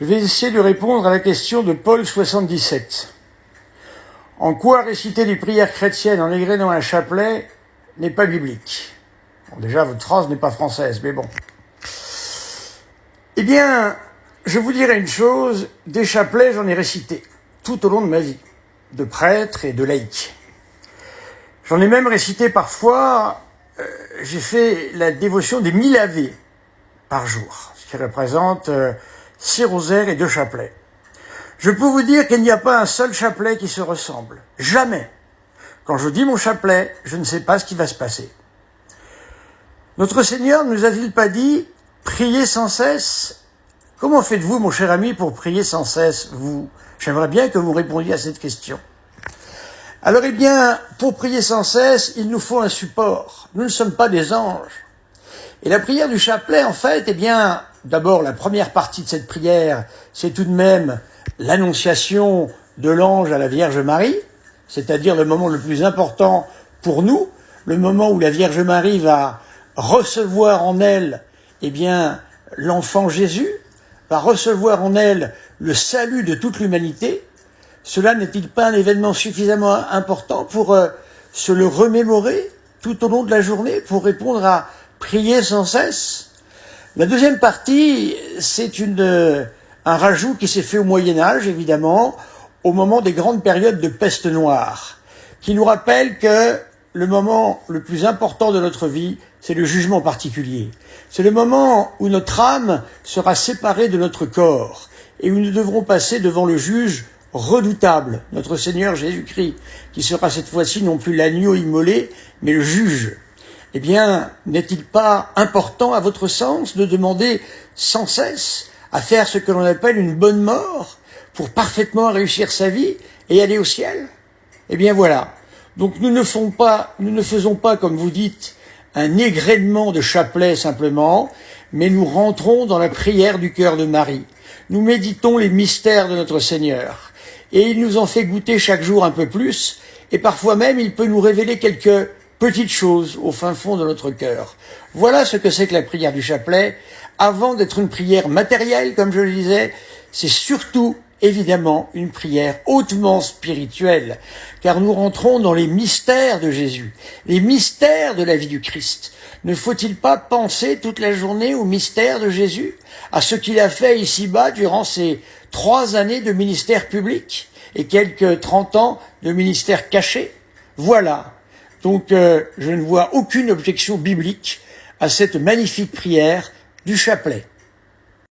Je vais essayer de répondre à la question de Paul 77. En quoi réciter des prières chrétiennes en égrénant un chapelet n'est pas biblique? Bon, déjà, votre phrase n'est pas française, mais bon. Eh bien, je vous dirai une chose, des chapelets, j'en ai récité tout au long de ma vie, de prêtre et de laïc. J'en ai même récité parfois, j'ai fait la dévotion des 1000 ave par jour, ce qui représente 6 rosaires et 2 chapelets. Je peux vous dire qu'il n'y a pas un seul chapelet qui se ressemble. Jamais. Quand je dis mon chapelet, je ne sais pas ce qui va se passer. Notre Seigneur ne nous a-t-il pas dit « Priez sans cesse » ? Comment faites-vous, mon cher ami, pour prier sans cesse, vous? J'aimerais bien que vous répondiez à cette question. Alors, eh bien, pour prier sans cesse, il nous faut un support. Nous ne sommes pas des anges. Et la prière du chapelet, en fait, eh bien, d'abord, la première partie de cette prière, c'est tout de même l'annonciation de l'ange à la Vierge Marie, c'est-à-dire le moment le plus important pour nous, le moment où la Vierge Marie va recevoir en elle, eh bien, l'enfant Jésus, va recevoir en elle le salut de toute l'humanité. Cela n'est-il pas un événement suffisamment important pour se le remémorer tout au long de la journée, pour répondre à prier sans cesse? La deuxième partie, c'est un rajout qui s'est fait au Moyen-Âge, évidemment, au moment des grandes périodes de peste noire, qui nous rappelle que le moment le plus important de notre vie, c'est le jugement particulier. C'est le moment où notre âme sera séparée de notre corps et où nous devrons passer devant le juge redoutable, notre Seigneur Jésus-Christ, qui sera cette fois-ci non plus l'agneau immolé, mais le juge. Eh bien, n'est-il pas important, à votre sens, de demander sans cesse à faire ce que l'on appelle une bonne mort pour parfaitement réussir sa vie et aller au ciel? Eh bien voilà. Donc nous ne faisons pas, comme vous dites, un égrenement de chapelet simplement, mais nous rentrons dans la prière du cœur de Marie. Nous méditons les mystères de notre Seigneur. Et il nous en fait goûter chaque jour un peu plus, et parfois même il peut nous révéler quelques petites choses au fin fond de notre cœur. Voilà ce que c'est que la prière du chapelet. Avant d'être une prière matérielle, comme je le disais, c'est surtout, évidemment, une prière hautement spirituelle, car nous rentrons dans les mystères de Jésus, les mystères de la vie du Christ. Ne faut-il pas penser toute la journée aux mystères de Jésus, à ce qu'il a fait ici-bas durant ces 3 années de ministère public et quelques 30 ans de ministère caché? Voilà. Donc, je ne vois aucune objection biblique à cette magnifique prière du chapelet.